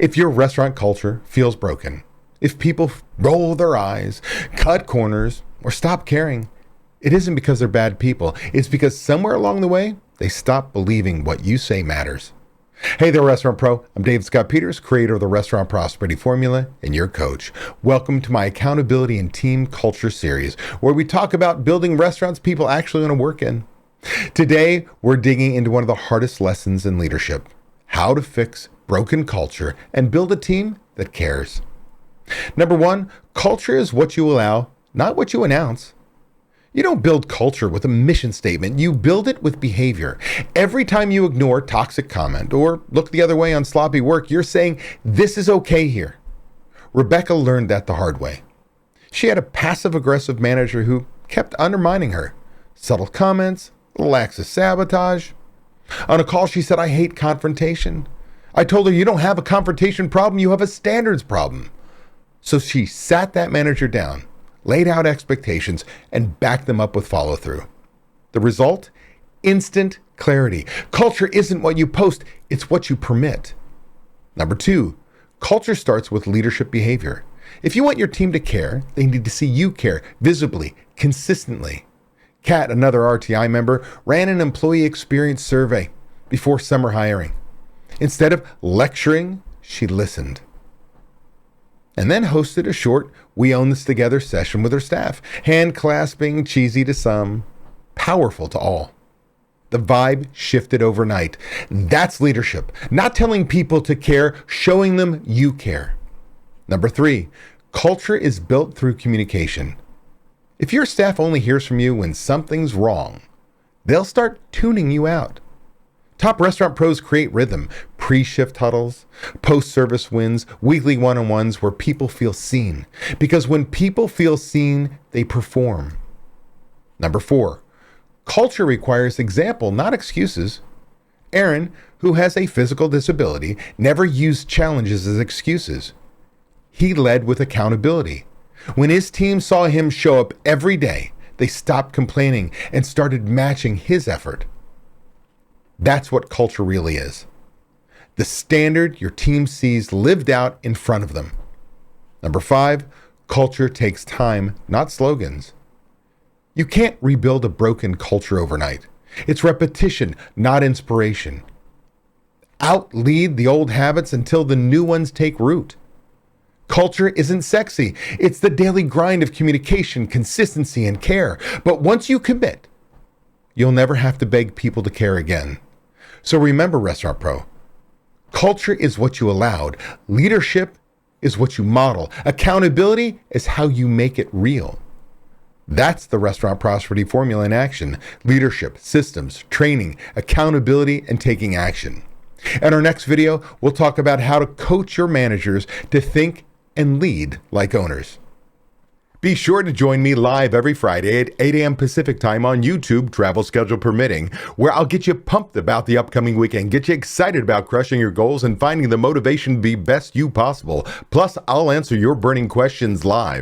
If your restaurant culture feels broken, if people roll their eyes, cut corners, or stop caring, it isn't because they're bad people. It's because somewhere along the way, they stop believing what you say matters. Hey there, Restaurant Pro. I'm David Scott Peters, creator of the Restaurant Prosperity Formula and your coach. Welcome to my Accountability and Team Culture series, where we talk about building restaurants people actually want to work in. Today, we're digging into one of the hardest lessons in leadership: how to fix broken culture and build a team that cares. Number one, culture is what you allow, not what you announce. You don't build culture with a mission statement. You build it with behavior. Every time you ignore toxic comment or look the other way on sloppy work, you're saying, this is okay here. Rebecca learned that the hard way. She had a passive-aggressive manager who kept undermining her. Subtle comments, little acts of sabotage. On a call, she said, I hate confrontation. I told her, you don't have a confrontation problem, you have a standards problem. So she sat that manager down, laid out expectations, and backed them up with follow-through. The result? Instant clarity. Culture isn't what you post, it's what you permit. Number two, culture starts with leadership behavior. If you want your team to care, they need to see you care visibly, consistently. Kat, another RTI member, ran an employee experience survey before summer hiring. Instead of lecturing, she listened. And then hosted a short We Own This Together session with her staff. Hand clasping, cheesy to some, powerful to all. The vibe shifted overnight. That's leadership. Not telling people to care, showing them you care. Number three, culture is built through communication. If your staff only hears from you when something's wrong, they'll start tuning you out. Top restaurant pros create rhythm, pre-shift huddles, post-service wins, weekly one-on-ones where people feel seen. Because when people feel seen, they perform. Number four, culture requires example, not excuses. Aaron, who has a physical disability, never used challenges as excuses. He led with accountability. When his team saw him show up every day, they stopped complaining and started matching his effort. That's what culture really is. The standard your team sees lived out in front of them. Number five, culture takes time, not slogans. You can't rebuild a broken culture overnight. It's repetition, not inspiration. Outlead the old habits until the new ones take root. Culture isn't sexy. It's the daily grind of communication, consistency, and care. But once you commit, you'll never have to beg people to care again. So remember, Restaurant Pro, culture is what you allowed. Leadership is what you model. Accountability is how you make it real. That's the Restaurant Prosperity Formula in action: leadership, systems, training, accountability, and taking action. In our next video, we'll talk about how to coach your managers to think and lead like owners. Be sure to join me live every Friday at 8 a.m. Pacific time on YouTube, travel schedule permitting, where I'll get you pumped about the upcoming weekend, get you excited about crushing your goals and finding the motivation to be best you possible. Plus, I'll answer your burning questions live.